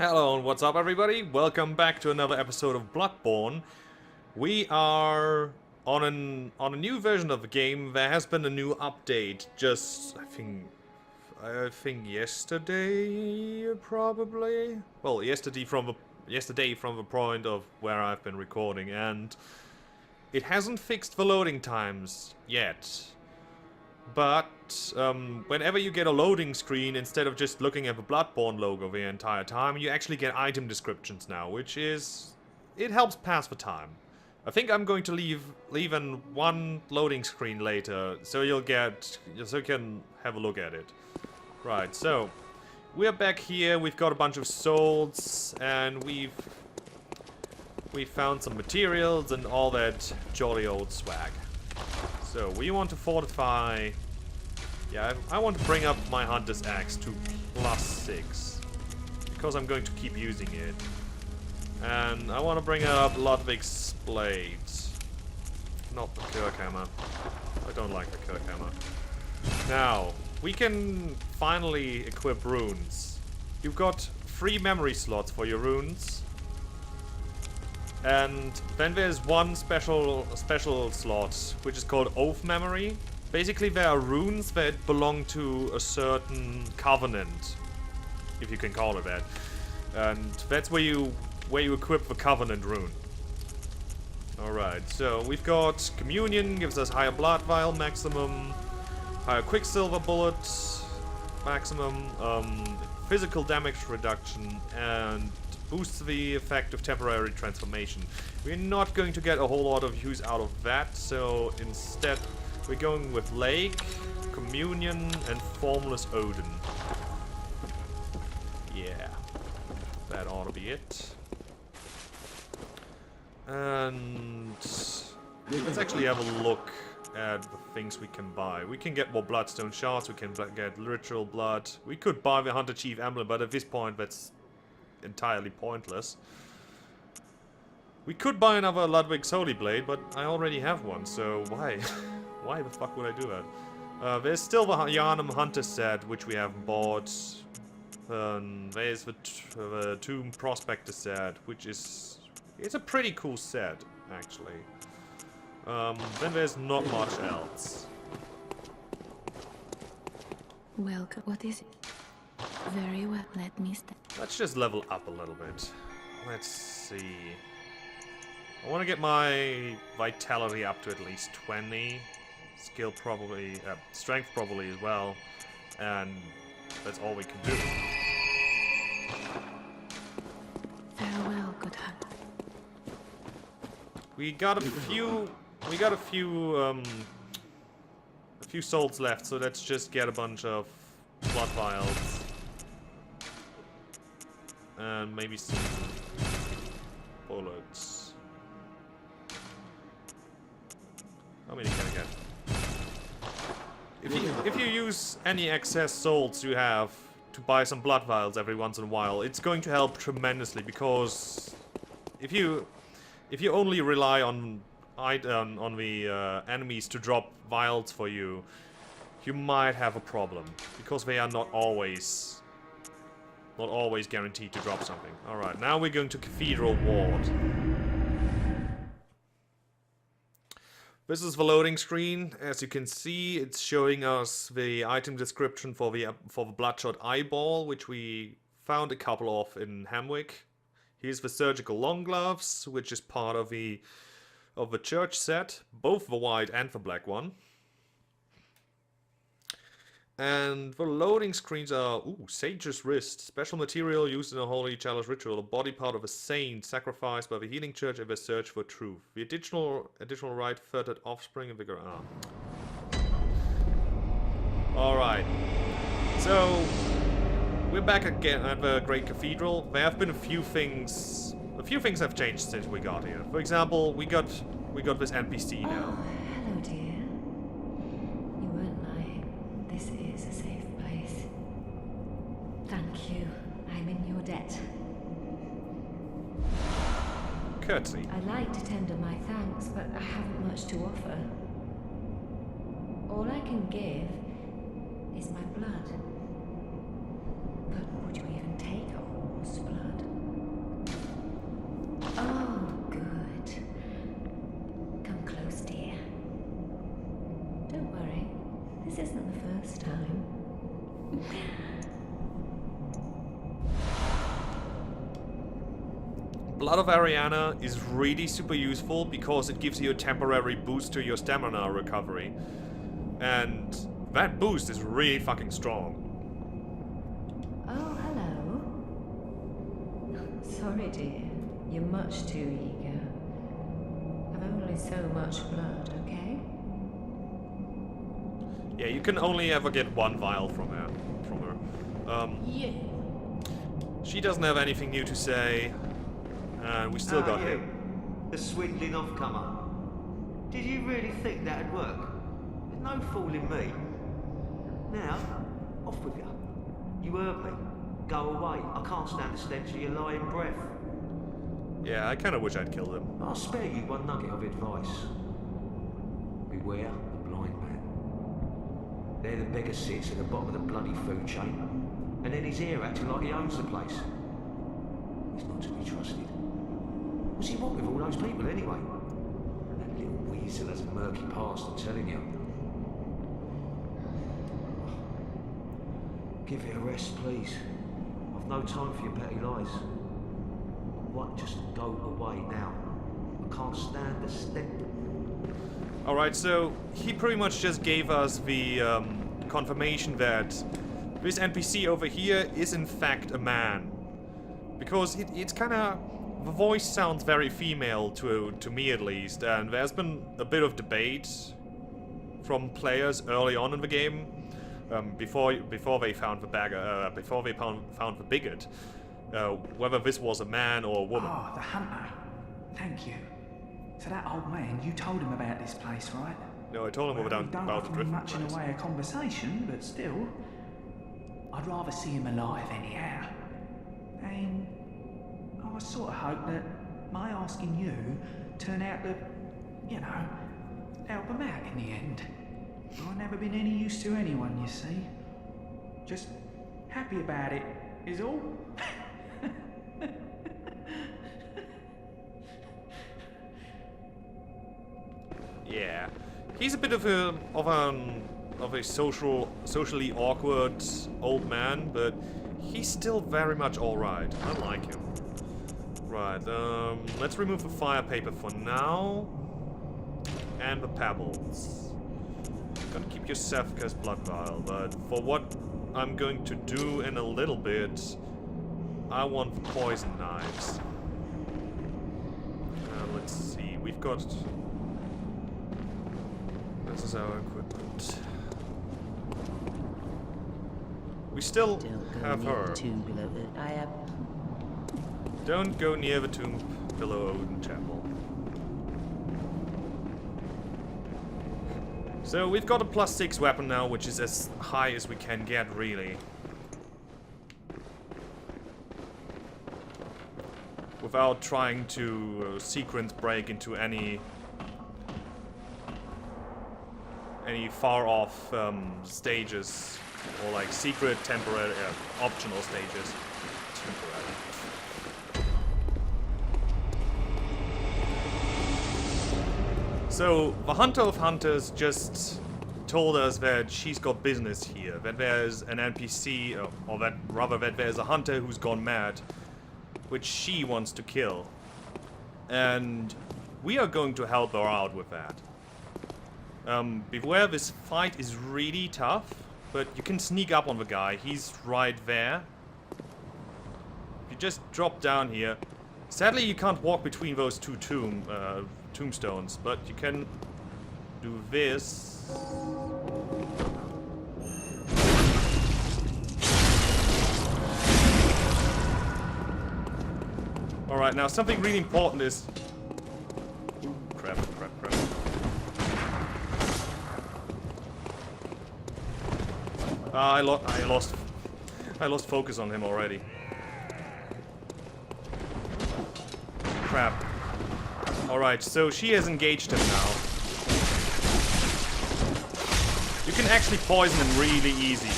Hello and what's up everybody? Welcome back to another episode of Bloodborne. We are on a new version of the game. There has been a new update just I think yesterday probably. Well, yesterday from the point of where I've been recording, and it hasn't fixed the loading times yet. But whenever you get a loading screen, instead of just looking at the Bloodborne logo the entire time, you actually get item descriptions now, which is... it helps pass the time. I think I'm going to leave in one loading screen later, so you can have a look at it. Right, so we're back here. We've got a bunch of souls, and we've found some materials and all that jolly old swag. So, we want to fortify... yeah, I want to bring up my Hunter's Axe to +6. Because I'm going to keep using it. And I want to bring up Ludwig's Blade. Not the Kirkhammer. I don't like the Kirkhammer. Now, we can finally equip runes. You've got 3 memory slots for your runes. And then there's one special slot, which is called Oath Memory. Basically, there are runes that belong to a certain covenant, if you can call it that. And that's where you equip the covenant rune. Alright, so we've got Communion, gives us higher blood vial maximum, higher quicksilver bullet maximum, physical damage reduction, and boosts the effect of temporary transformation. We're not going to get a whole lot of use out of that, so instead we're going with Lake, Communion, and Formless Odin. Yeah, that ought to be it. And let's actually have a look at the things we can buy. We can get more bloodstone shards, we can get literal blood. We could buy the Hunter Chief emblem, but at this point that's entirely pointless. We could buy another Ludwig's Holy Blade, but I already have one, so why? Why the fuck would I do that? There's still the Yharnam Hunter set, which we haven't bought. There's the Tomb Prospector set, which is... it's a pretty cool set, actually. Then there's not much else. Welcome. What is it? Very well, let me step. Let's just level up a little bit. Let's see. I want to get my vitality up to at least 20. Skill probably, strength probably as well. And that's all we can do. Farewell, good hunter. We got a few souls left, so let's just get a bunch of blood vials. And maybe some bullets. How many can I get? If you use any excess souls you have to buy some blood vials every once in a while, it's going to help tremendously, because if you only rely on the enemies to drop vials for you, you might have a problem, because they are not always guaranteed to drop something. Alright, now we're going to Cathedral Ward. This is the loading screen. As you can see, it's showing us the item description for the Bloodshot Eyeball, which we found a couple of in Hamwick. Here's the Surgical Long Gloves, which is part of the church set, both the white and the black one. And the loading screens are, ooh, Sage's Wrist, special material used in a Holy Chalice ritual, a body part of a saint sacrificed by the Healing Church in their search for truth. The additional right furthered offspring of Vicar Amelia. Alright, so we're back again at the Great Cathedral. There have been a few things have changed since we got here. For example, we got this NPC now. Hello, dear. You weren't lying. This is a safe place. Thank you. I'm in your debt. Curtsy. I'd like to tender my thanks, but I haven't much to offer. All I can give is my blood. But would you even take a horse blood? Blood of Ariana is really super useful because it gives you a temporary boost to your stamina recovery. And that boost is really fucking strong. Oh, hello. Sorry, dear. You're much too eager. I've only so much blood, okay? Yeah, you can only ever get one vial from her. Yeah. She doesn't have anything new to say. And we still got you, him. the swindling off-comer. Did you really think that'd work? There's no fooling me. Now, off with you. You heard me. Go away. I can't stand the stench of your lying breath. Yeah, I kind of wish I'd killed him. I'll spare you one nugget of advice. Beware the blind man. There the beggar sits at the bottom of the bloody food chain. And then he's here acting like he owns the place. He's not to be trusted. What's he want with all those people anyway? That little weasel has a murky past, I'm telling you. Give it a rest, please. I've no time for your petty lies. What? Just go away now. I can't stand the stench. Alright, so he pretty much just gave us the confirmation that this NPC over here is in fact a man. Because it's kind of... the voice sounds very female to me at least, and there's been a bit of debate from players early on in the game, before they found the bagger, before they found the bigot, whether this was a man or a woman. Oh, the hunter. Thank you. So that old man, you told him about this place, right? No, I told him Well, about he don't the offer me drift much in place. the way of conversation, but still, I'd rather see him alive anyhow. And I sort of hope that my asking you turn out to, you know, help him out in the end. I've never been any use to anyone, you see. Just happy about it, is all. Yeah, he's a bit of a socially awkward old man, but he's still very much all right. I like him. Right, let's remove the fire paper for now, and the pebbles. Gonna keep your Savcar's blood vial, but for what I'm going to do in a little bit, I want the poison knives. Let's see, we've got. This is our equipment. We still have her. Don't go near the tomb below Odin Chapel. So we've got a +6 weapon now, which is as high as we can get, really. Without trying to sequence break into any far off stages, or like secret temporary optional stages. Temporary. So the Hunter of Hunters just told us that she's got business here, that there's an NPC, or that rather that there's a hunter who's gone mad, which she wants to kill, and we are going to help her out with that. Beware, this fight is really tough, but you can sneak up on the guy. He's right there. You just drop down here. Sadly, you can't walk between those two tombstones, but you can do this. Alright, now something really important is... Ooh, crap. I lost focus on him already. Crap. Alright, so she has engaged him now. You can actually poison him really easily.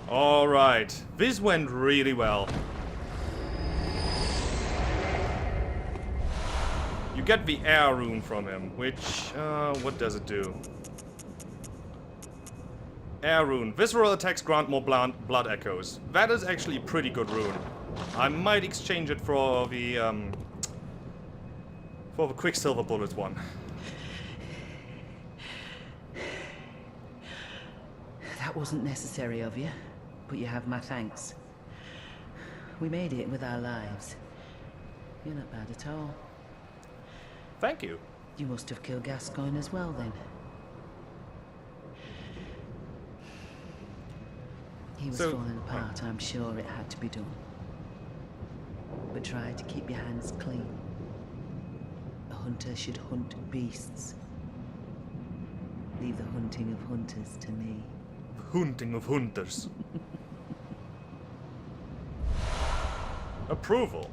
Alright, this went really well. You get the air rune from him, which, what does it do? Air rune. Visceral attacks grant more blood echoes. That is actually a pretty good rune. I might exchange it for the Quicksilver Bullet one. That wasn't necessary of you, but you have my thanks. We made it with our lives. You're not bad at all. Thank you. You must have killed Gascoigne as well, then. He was falling apart, I'm sure it had to be done. But try to keep your hands clean. A hunter should hunt beasts. Leave the hunting of hunters to me. Hunting of hunters. Approval.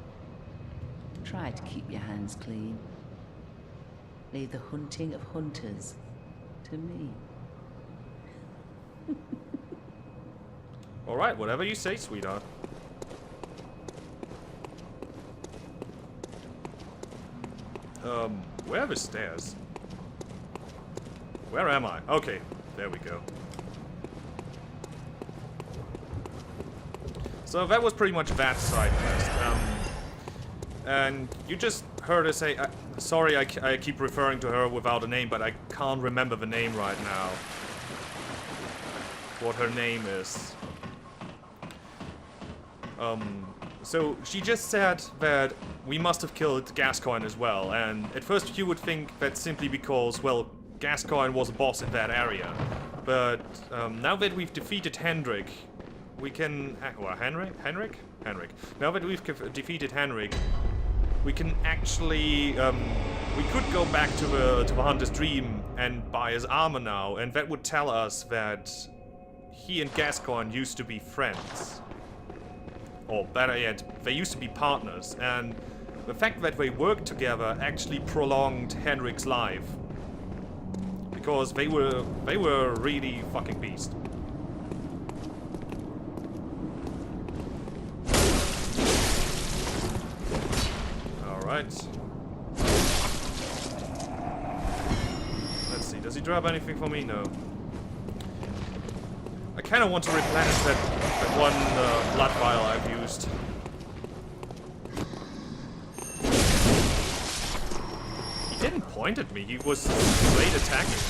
Try to keep your hands clean. Leave the hunting of hunters to me. Alright, whatever you say, sweetheart. Where are the stairs? Where am I? Okay, there we go. So that was pretty much that side quest. And you just heard her say, sorry I keep referring to her without a name, but I can't remember the name right now. What her name is. So she just said that we must have killed Gascoigne as well, and at first you would think that's simply because, well, Gascoigne was a boss in that area. But now that we've defeated Hendrik, we can... well, Henrik? Now that we've defeated Henrik, we can actually... we could go back to the Hunter's Dream and buy his armor now, and that would tell us that he and Gascoigne used to be friends. Or better yet, they used to be partners, and the fact that they worked together actually prolonged Henrik's life. Because they were really fucking beast. Alright. Let's see, does he drop anything for me? No. I kinda want to replenish that one blood vial I've used. He didn't point at me, he was straight attacking.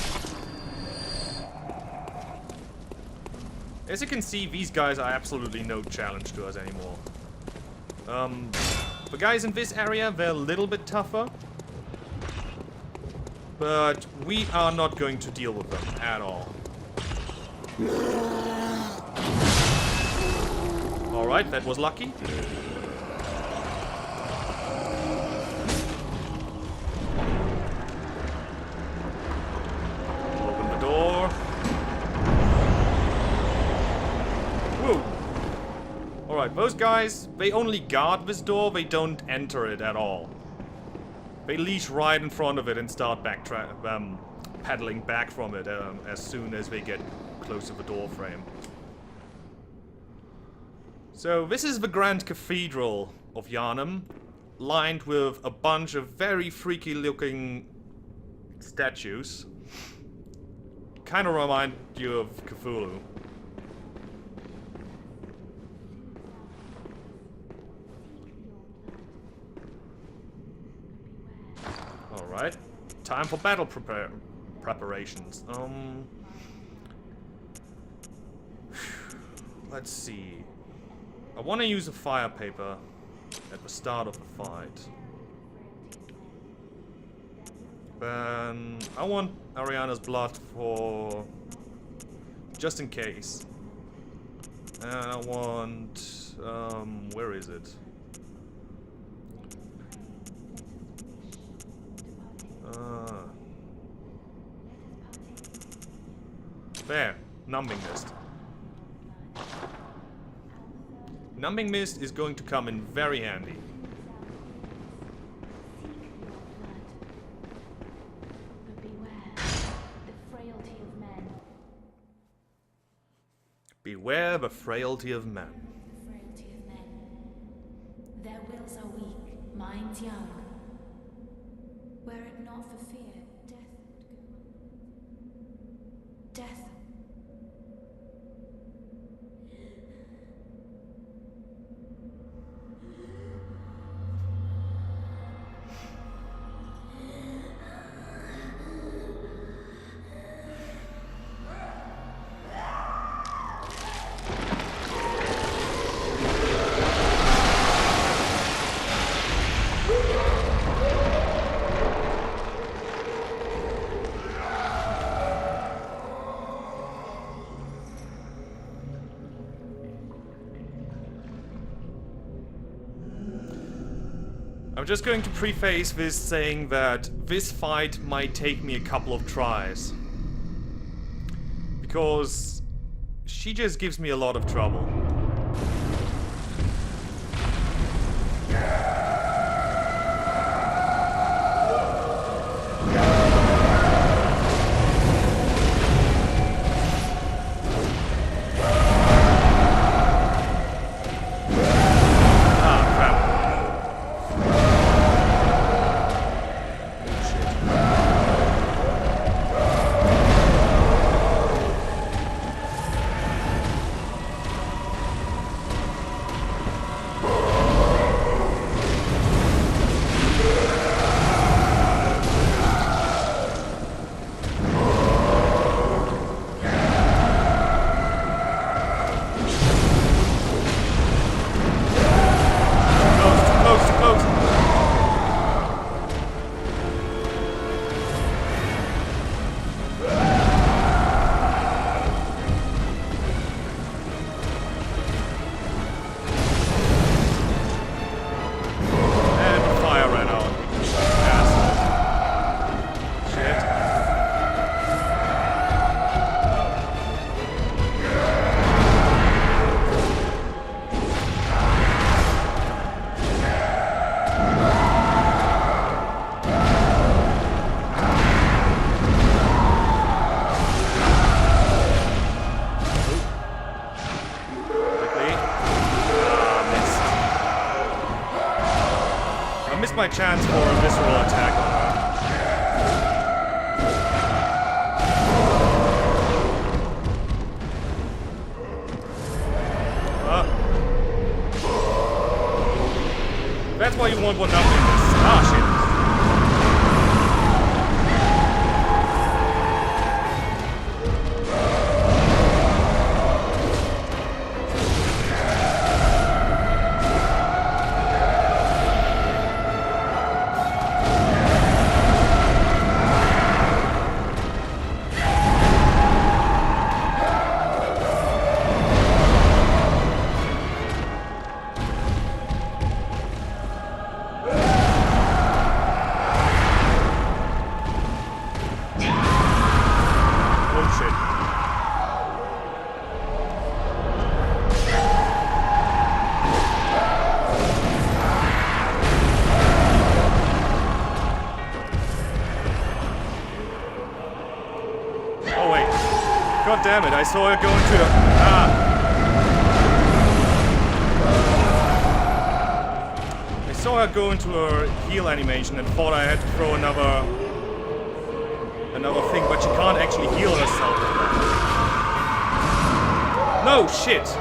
As you can see, these guys are absolutely no challenge to us anymore. The guys in this area, they're a little bit tougher. But we are not going to deal with them at all. Alright, that was lucky. Open the door. Whoa. Alright, those guys, they only guard this door, they don't enter it at all. They leash right in front of it and start paddling back from it as soon as they get close to the door frame. So this is the Grand Cathedral of Yharnam, lined with a bunch of very freaky looking statues. Kind of remind you of Cthulhu. Alright, time for battle preparations. Let's see. I want to use a fire paper at the start of the fight. Then I want Ariana's blood for just in case. And I want where is it? There, numbing mist. Numbing mist is going to come in very handy. Beware the frailty of men. Their wills are weak, minds young. Were it not for fear, death would go on. Death. I'm just going to preface this saying that this fight might take me a couple of tries. Because she just gives me a lot of trouble. My chance for a visceral attack on her. That's why you want one up in this. Ah, shit. God damn it, I saw her go into a... I saw her go into her heal animation and thought I had to throw another thing, but she can't actually heal herself with that. No, shit!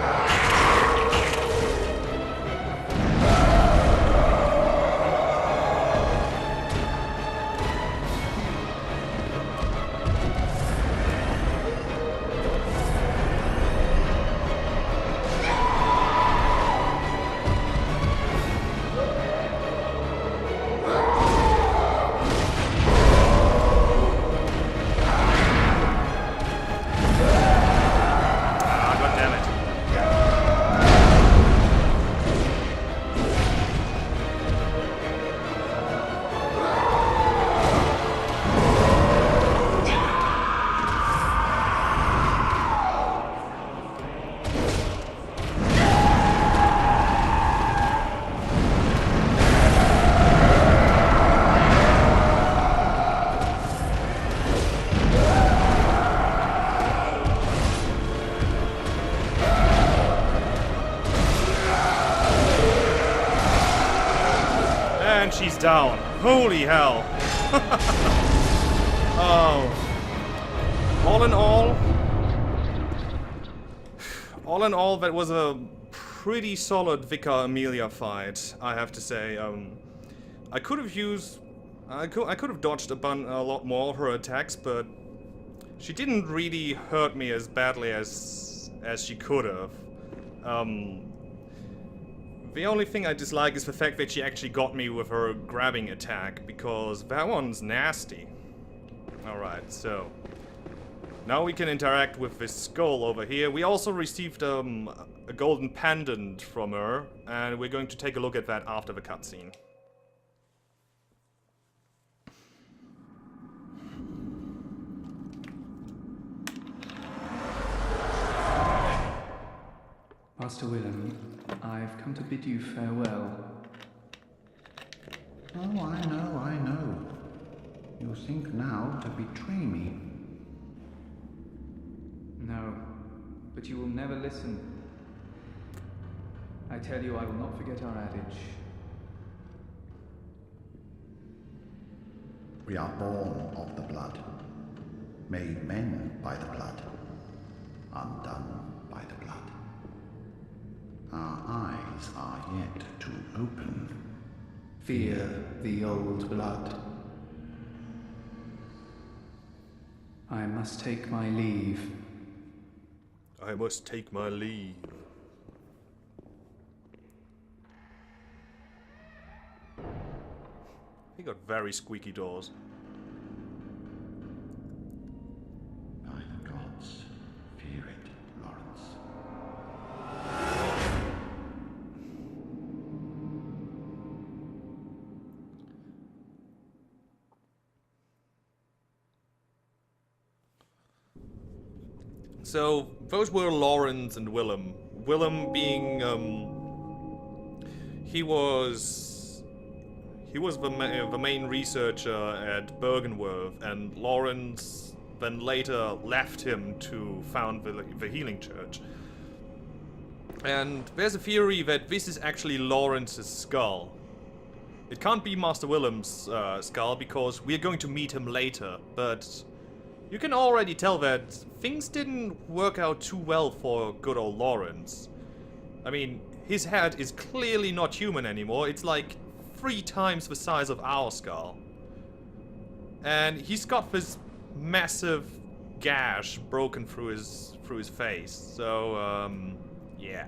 She's down. Holy hell. Oh. All in all, that was a pretty solid Vicar Amelia fight, I have to say. I could have dodged a lot more of her attacks, but she didn't really hurt me as badly as she could have. The only thing I dislike is the fact that she actually got me with her grabbing attack, because that one's nasty. Alright, so now we can interact with this skull over here. We also received a golden pendant from her, and we're going to take a look at that after the cutscene. Master Willem, I've come to bid you farewell. Oh, I know. You think now to betray me. No, but you will never listen. I tell you, I will not forget our adage. We are born of the blood, made men by the blood, undone by the blood. Our eyes are yet to open. Fear the old blood. I must take my leave. I must take my leave. He got very squeaky doors. By the gods, fear it, Lawrence. So, those were Lawrence and Willem. Willem being, he was the main researcher at Bergenworth, and Lawrence then later left him to found the Healing Church. And there's a theory that this is actually Lawrence's skull. It can't be Master Willem's skull, because we're going to meet him later, but you can already tell that things didn't work out too well for good old Lawrence. I mean, his head is clearly not human anymore. It's like 3 times the size of our skull. And he's got this massive gash broken through his face. So, yeah.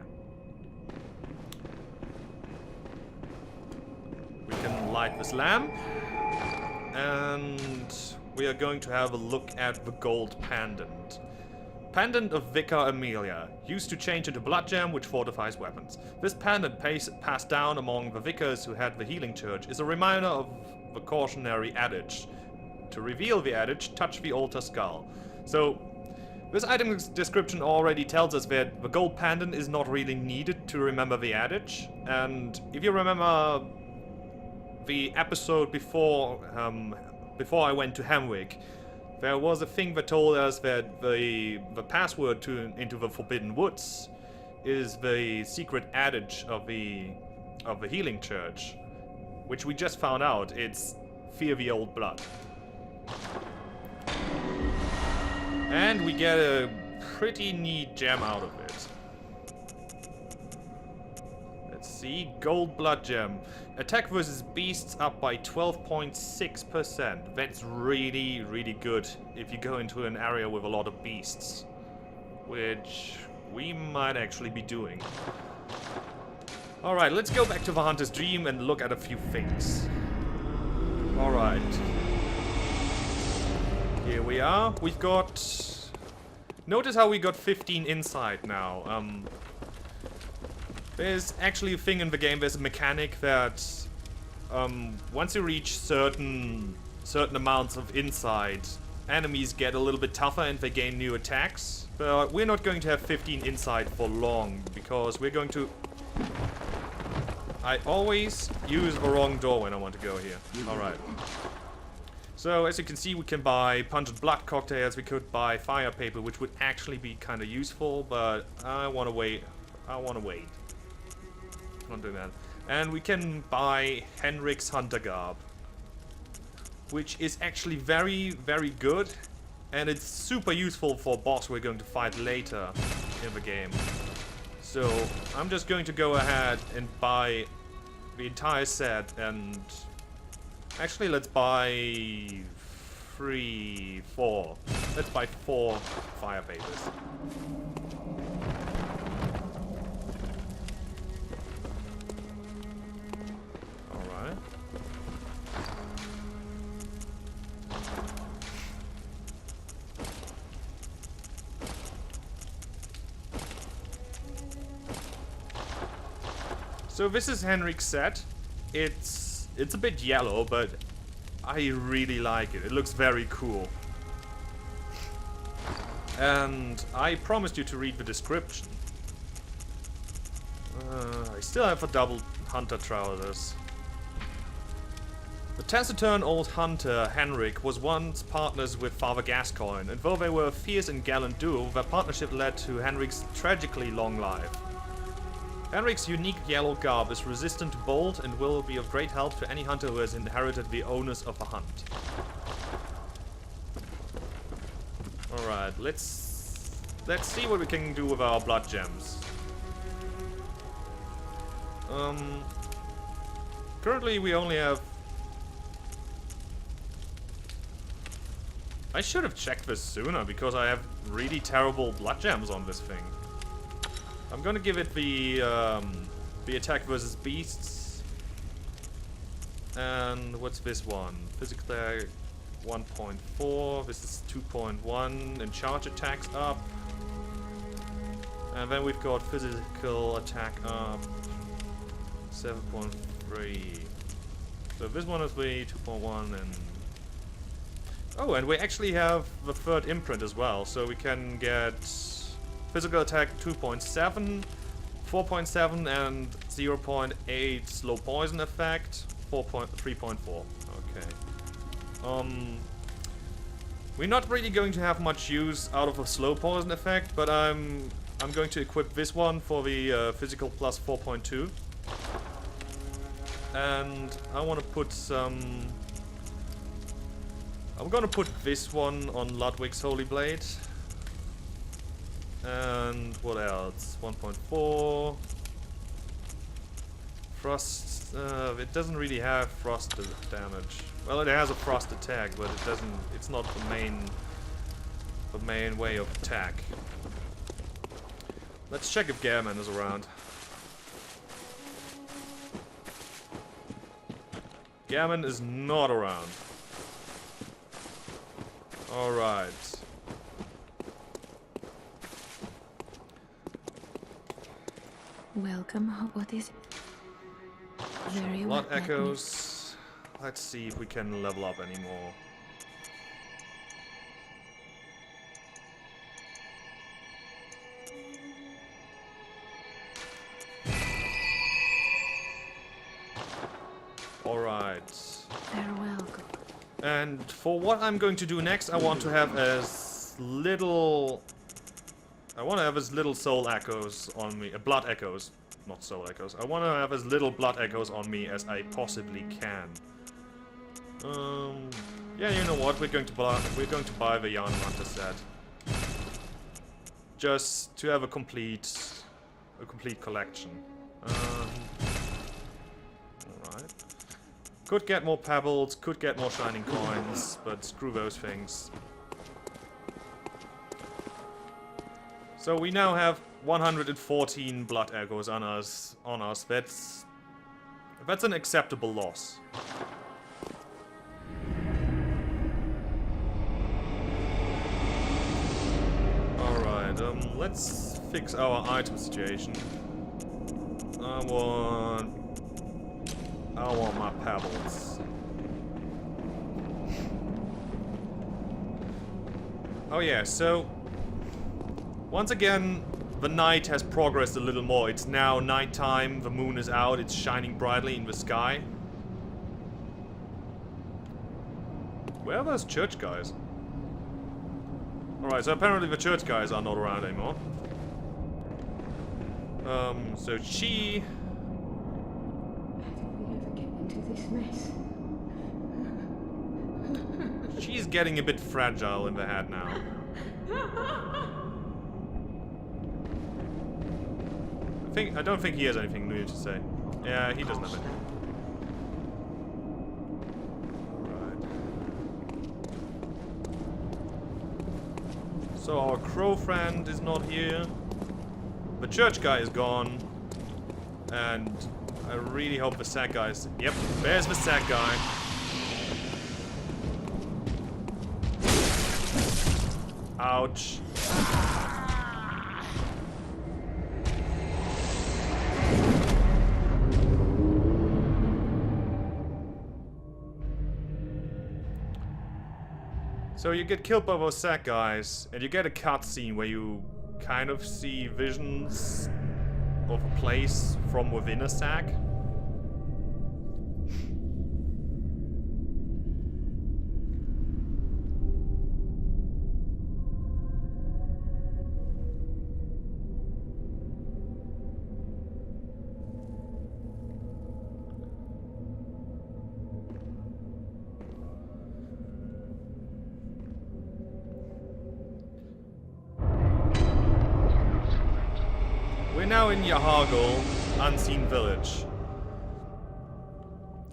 We can light this lamp. And we are going to have a look at the gold pendant. Pendant of Vicar Amelia, used to change into blood gem which fortifies weapons. This pendant passed down among the vicars who had the Healing Church is a reminder of the cautionary adage. To reveal the adage, touch the altar skull. So, this item description already tells us that the gold pendant is not really needed to remember the adage. And if you remember the episode before I went to Hamwick, there was a thing that told us that the password into the Forbidden Woods is the secret adage of the Healing Church, which we just found out. It's fear the old blood. And we get a pretty neat gem out of it. Let's see, gold blood gem. Attack versus beasts up by 12.6%. That's really, really good if you go into an area with a lot of beasts. Which we might actually be doing. Alright, let's go back to the Hunter's Dream and look at a few things. Alright. Here we are. We've got... Notice how we got 15 inside now. There's actually a thing in the game, there's a mechanic that once you reach certain amounts of inside, enemies get a little bit tougher and they gain new attacks. But we're not going to have 15 inside for long, because we're going to... I always use the wrong door when I want to go here. Alright. So, as you can see, we can buy pungent blood cocktails, we could buy fire paper, which would actually be kind of useful, but I want to wait. Not doing that. And we can buy Henrik's Hunter Garb. which is actually very, very good. And it's super useful for a boss we're going to fight later in the game. So I'm just going to go ahead and buy the entire set, and actually let's buy 4. Let's buy 4 fire papers. Alright. So this is Henrik's set. It's a bit yellow, but I really like it. It looks very cool. And I promised you to read the description. I still have a double hunter trousers. The taciturn old hunter Henrik was once partners with Father Gascoigne, and though they were a fierce and gallant duo, their partnership led to Henrik's tragically long life. Henrik's unique yellow garb is resistant to bolt and will be of great help to any hunter who has inherited the onus of a hunt. Alright, let's see what we can do with our blood gems. Currently we only have... I should have checked this sooner, because I have really terrible blood gems on this thing. I'm gonna give it the attack versus beasts. And what's this one? Physical attack 1.4. This is 2.1. And charge attacks up. And then we've got physical attack up 7.3. So this one is the 2.1 and... Oh, and we actually have the third imprint as well, so we can get physical attack 2.7, 4.7 and 0.8 slow poison effect, 3.4. Okay. We're not really going to have much use out of a slow poison effect, but I'm going to equip this one for the physical plus 4.2. And I want to put some... I'm gonna put this one on Ludwig's Holy Blade. And what else? 1.4. Frost. It doesn't really have frost damage. Well, it has a frost attack, but it doesn't. It's not the main way of attack. Let's check if Gammon is around. Gammon is not around. All right. Welcome. What is it? Very well. Blood echoes. Let's see if we can level up anymore. All right. Very welcome. And for what I'm going to do next, I want to have as little soul echoes on me, blood echoes, not soul echoes. I want to have as little blood echoes on me as I possibly can. Yeah, you know what? We're going to buy the Yarn Hunter set, just to have a complete collection. Alright. Could get more pebbles, could get more shining coins, but screw those things. So we now have 114 blood echoes on us. That's an acceptable loss. Alright, let's fix our item situation. I want my pebbles. Oh yeah, so once again the night has progressed a little more. It's now nighttime, the moon is out, it's shining brightly in the sky. Where are those church guys? Alright, so apparently the church guys are not around anymore. So she... How did we ever get into this mess? getting a bit fragile in the head now. I don't think he has anything new to say. Yeah, he doesn't have it. Right. So our crow friend is not here. The church guy is gone. And I really hope the sack guy is... Yep, there's the sack guy. Ouch. So you get killed by those sack guys, and you get a cutscene where you kind of see visions of a place from within a sack. We're now in Yahargul, Unseen Village.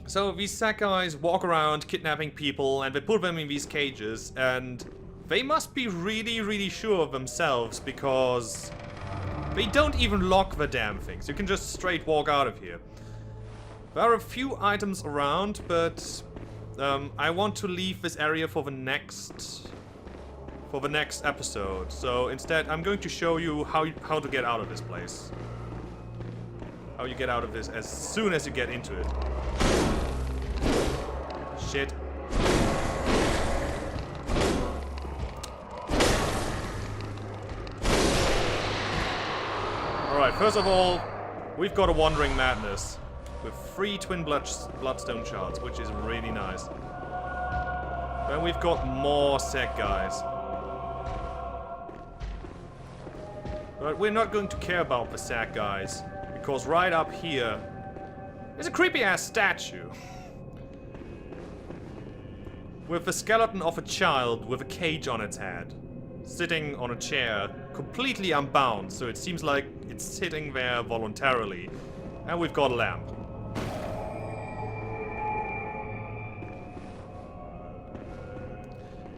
So these sack guys walk around kidnapping people and they put them in these cages, and they must be really, really sure of themselves because they don't even lock the damn things. You can just straight walk out of here. There are a few items around, but I want to leave this area for the next episode. So instead, I'm going to show you how to get out of this place. How you get out of this as soon as you get into it. Shit. Alright, first of all, we've got a Wandering Madness with 3 twin bloodstone shards, which is really nice. Then we've got more sack guys. But we're not going to care about the sack guys, because right up here is a creepy-ass statue. With the skeleton of a child with a cage on its head, sitting on a chair, completely unbound, so it seems like it's sitting there voluntarily. And we've got a lamp.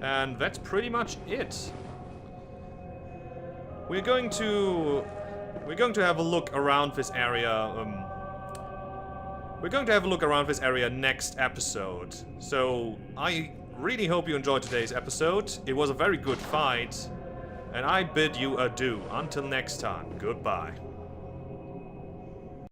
And that's pretty much it. We're going to have a look around this area. We're going to have a look around this area next episode. So I really hope you enjoyed today's episode. It was a very good fight, and I bid you adieu. Until next time, goodbye.